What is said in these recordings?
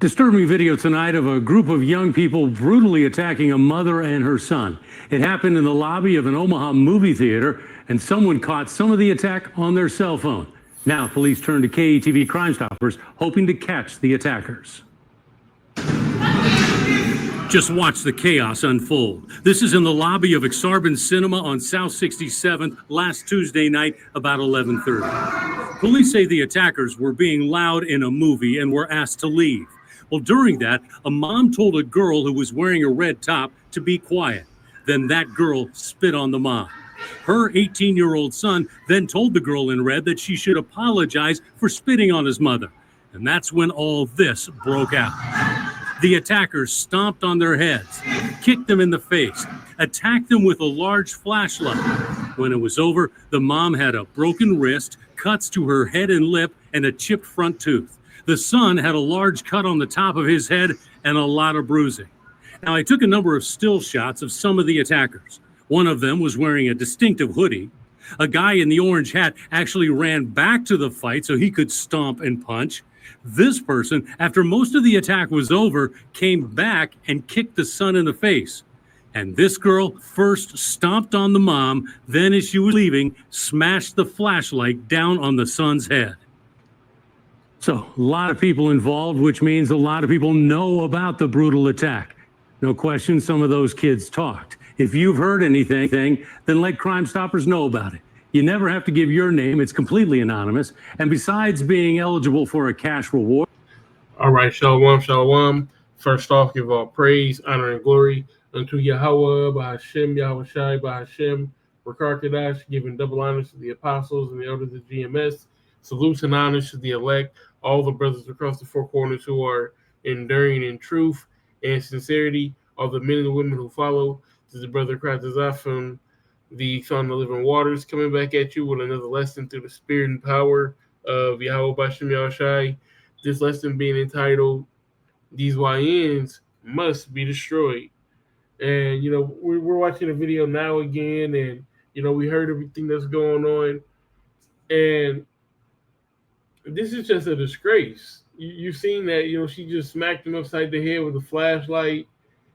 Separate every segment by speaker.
Speaker 1: Disturbing video tonight of a group of young people brutally attacking a mother and her son. It happened in the lobby of an Omaha movie theater, and someone caught some of the attack on their cell phone. Now police turn to KETV Crime Stoppers, hoping to catch the attackers. Just watch the chaos unfold. This is in the lobby of Exarban Cinema on South 67th last Tuesday night about 11:30. Police say the attackers were being loud in a movie and were asked to leave. Well, during that, a mom told a girl who was wearing a red top to be quiet. Then that girl spit on the mom. Her 18-year-old son then told the girl in red that she should apologize for spitting on his mother. And that's when all this broke out. The attackers stomped on their heads, kicked them in the face, attacked them with a large flashlight. When it was over, the mom had a broken wrist, cuts to her head and lip, and a chipped front tooth. The son had a large cut on the top of his head and a lot of bruising. Now, I took a number of still shots of some of the attackers. One of them was wearing a distinctive hoodie. A guy in the orange hat actually ran back to the fight so he could stomp and punch. This person, after most of the attack was over, came back and kicked the son in the face. And this girl first stomped on the mom, then as she was leaving, smashed the flashlight down on the son's head. So, a lot of people involved, which means a lot of people know about the brutal attack. No question, some of those kids talked. If you've heard anything, then let Crime Stoppers know about it. You never have to give your name. It's completely anonymous. And besides being eligible for a cash reward.
Speaker 2: All right, shalom, shalom. First off, give all praise, honor, and glory unto Yahweh, Bahashem, Yahweh Shai, Bahashem, Rakar giving double honors to the apostles and the elders of GMS. Salutes and honors to the elect, all the brothers across the four corners who are enduring in truth and sincerity, all the men and women who follow. This is the brother Kratazah from the Son of the Living Waters, coming back at you with another lesson through the spirit and power of Yahweh Bashem Yahushai. This lesson being entitled, These YNs Must Be Destroyed. And, we're watching the video now again, and, we heard everything that's going on. And this is just a disgrace. You've seen that, she just smacked him upside the head with a flashlight.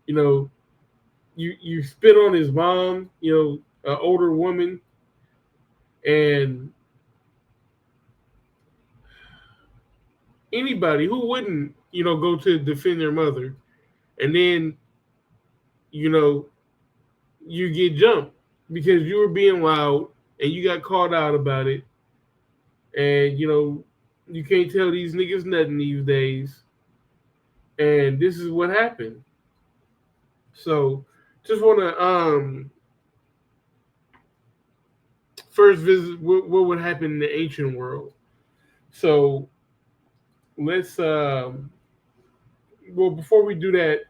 Speaker 2: You spit on his mom, an older woman, and anybody who wouldn't, go to defend their mother, and then, you get jumped because you were being loud and you got called out about it. And, you can't tell these niggas nothing these days. And this is what happened. So just want to first visit what would happen in the ancient world. So let's before we do that,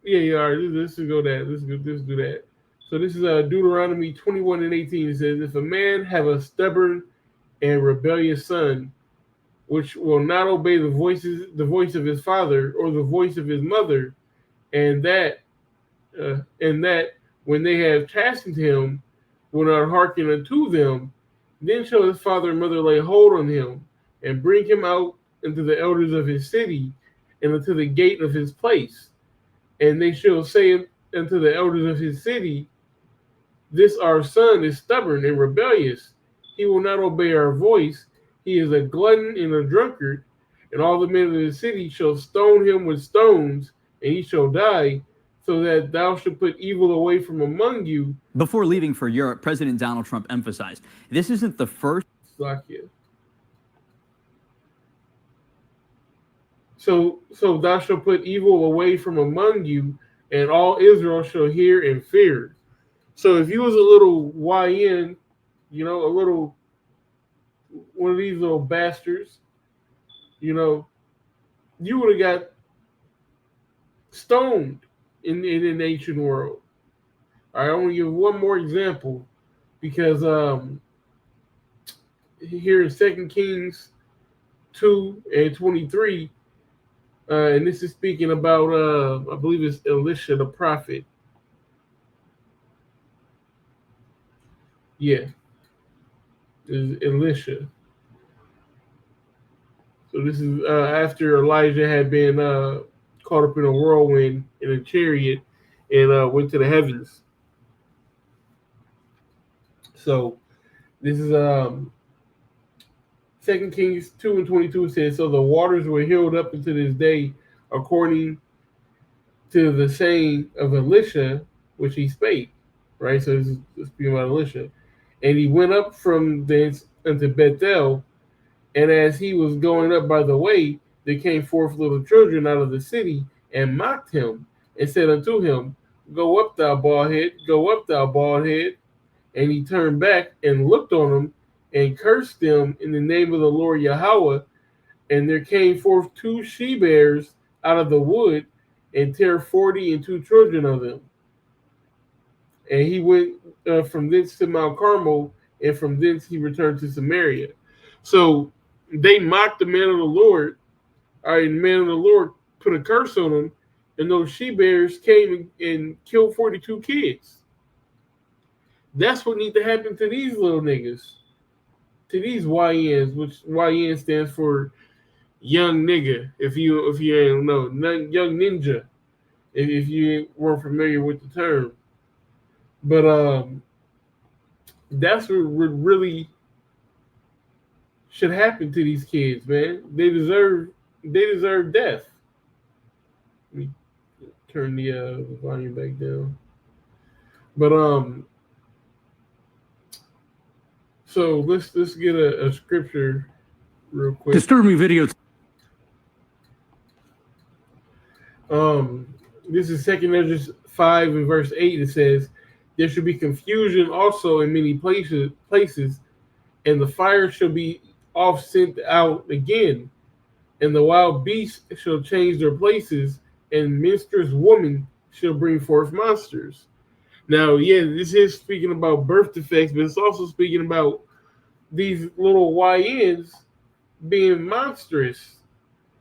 Speaker 2: all right, let's do that. So this is Deuteronomy 21:18. It says, if a man have a stubborn and rebellious son, which will not obey the voice of his father or the voice of his mother, and that when they have chastened him, will not hearken unto them, then shall his father and mother lay hold on him, and bring him out into the elders of his city, and unto the gate of his place. And they shall say unto the elders of his city, this our son is stubborn and rebellious. He will not obey our voice. He is a glutton and a drunkard. And all the men of the city shall stone him with stones, and he shall die, so that thou shalt put evil away from among you.
Speaker 3: Before leaving for Europe, President Donald Trump emphasized, this isn't the first.
Speaker 2: So thou shalt put evil away from among you, and all Israel shall hear and fear. So if you was a little YN, a little one of these little bastards, you would have got stoned in the ancient world. All right, I want to give one more example because here in 2 Kings 2:23, and this is speaking about, I believe it's Elisha the prophet. Yeah, it's Elisha. So this is after Elijah had been caught up in a whirlwind in a chariot and went to the heavens. So this is 2 Kings 2:22 says, so the waters were healed up unto this day, according to the saying of Elisha, which he spake. Right? So this is speaking about Elisha. And he went up from thence unto Bethel, and as he was going up by the way, there came forth little children out of the city, and mocked him, and said unto him, go up, thou bald head, go up, thou bald head. And he turned back and looked on them, and cursed them in the name of the Lord Yahweh. And there came forth 2 she-bears out of the wood, and tear 40 and 2 children of them. And he went from thence to Mount Carmel, and from thence he returned to Samaria. So they mocked the man of the Lord. All right, the man of the Lord put a curse on them, and those she-bears came and killed 42 kids. That's what needs to happen to these little niggas, to these YNs, which YN stands for young nigga. If you ain't know, young ninja, if you weren't familiar with the term. But that's what really should happen to these kids, man. They deserve death. Let me turn the volume back down. But so let's get a scripture real quick.
Speaker 1: Disturbing video.
Speaker 2: This is 2 Ezra 5 and verse 8. It says, there should be confusion also in many places, and the fire shall be off sent out again, and the wild beasts shall change their places, and minstrous women shall bring forth monsters. Now, yeah, this is speaking about birth defects, but it's also speaking about these little YNs being monstrous.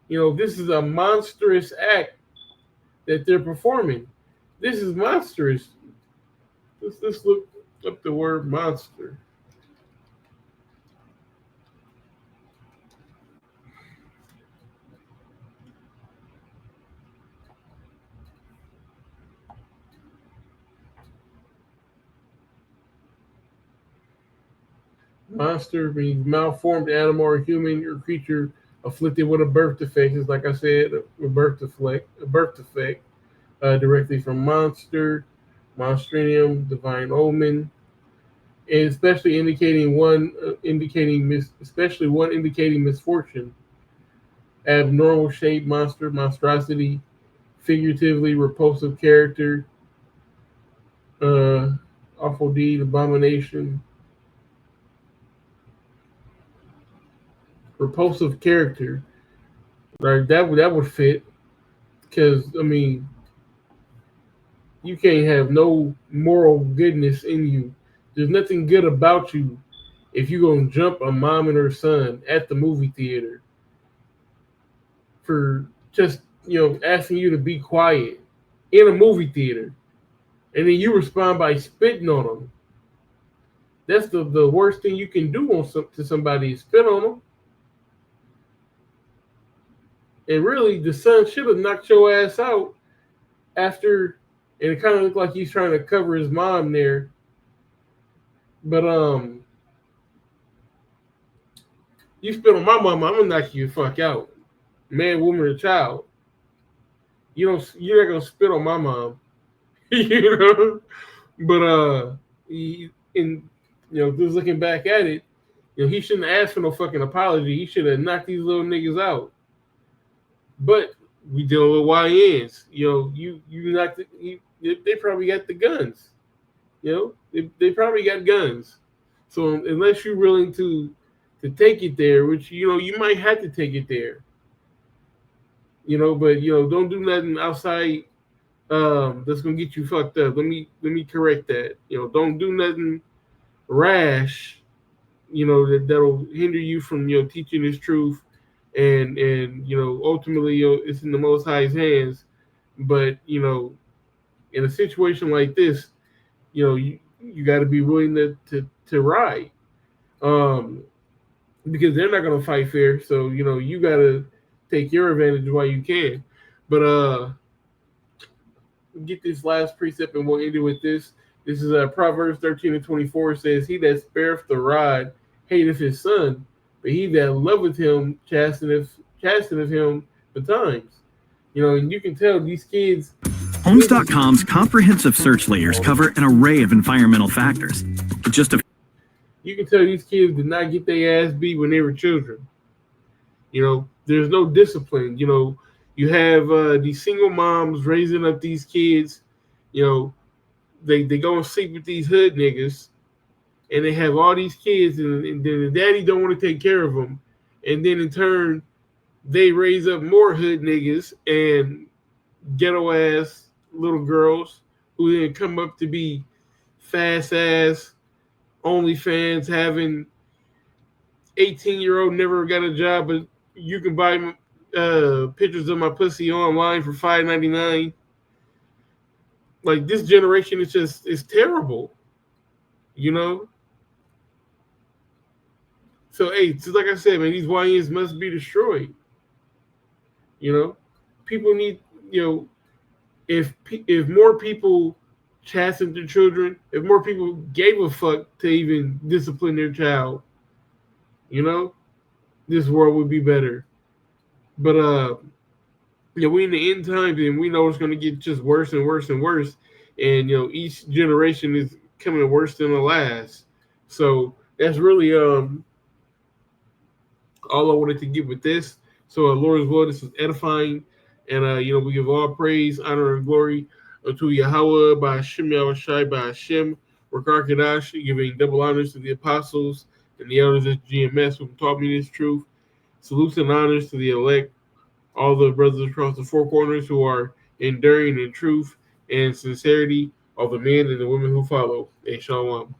Speaker 2: You know, this is a monstrous act that they're performing. This is monstrous. Let's look up the word monster. Monster means malformed animal or human or creature afflicted with a birth defect. Is like I said, a birth defect, directly from monster, monstrinium, divine omen, and especially indicating misfortune, abnormal shape, monster, monstrosity, figuratively repulsive character, awful deed, abomination. Repulsive character, right? That would fit, because I mean, you can't have no moral goodness in you. There's nothing good about you if you're gonna jump a mom and her son at the movie theater for just asking you to be quiet in a movie theater, and then you respond by spitting on them. That's the worst thing you can do to somebody is spit on them. And really, the son should have knocked your ass out after, and it kind of looked like he's trying to cover his mom there. But you spit on my mom, I'm gonna knock you the fuck out, man, woman, or child. You're not gonna spit on my mom, you know. But just looking back at it, he shouldn't ask for no fucking apology. He should have knocked these little niggas out. But we deal with YNs. They probably got the guns. They probably got guns. So unless you're willing to take it there, which you might have to take it there. But don't do nothing outside that's gonna get you fucked up. Let me correct that. Don't do nothing rash. That'll hinder you from teaching this truth. And ultimately it's in the Most High's hands. But in a situation like this, you got to be willing to ride. because they're not going to fight fair. So, you got to take your advantage while you can. But get this last precept and we'll end it with this. This is Proverbs 13:24 says, "He that spareth the rod hateth his son, but he that loveth him chasteneth him betimes." And you can tell these kids.
Speaker 4: Homes.com's comprehensive search layers cover an array of environmental factors.
Speaker 2: You can tell these kids did not get their ass beat when they were children. There's no discipline. You have these single moms raising up these kids. They go and sleep with these hood niggas, and they have all these kids, and then the daddy don't want to take care of them. And then in turn, they raise up more hood niggas and ghetto ass little girls who then come up to be fast ass OnlyFans having 18-year-old never got a job, but you can buy pictures of my pussy online for $5.99. Like, this generation is terrible, So, hey, just like I said, man, these YNs must be destroyed. People need, if more people chastened their children, if more people gave a fuck to even discipline their child, this world would be better. But we in the end times, and we know it's going to get just worse and worse and worse. And each generation is coming worse than the last. So that's really all I wanted to get with this. So Lord's will, this is edifying, and we give all praise, honor, and glory unto Yahweh by Hashem, Yahushai by Hashem, Rakar Kadash, giving double honors to the apostles and the elders at GMS who taught me this truth. Salutes and honors to the elect, all the brothers across the four corners who are enduring in truth and sincerity, all the men and the women who follow. Shalom.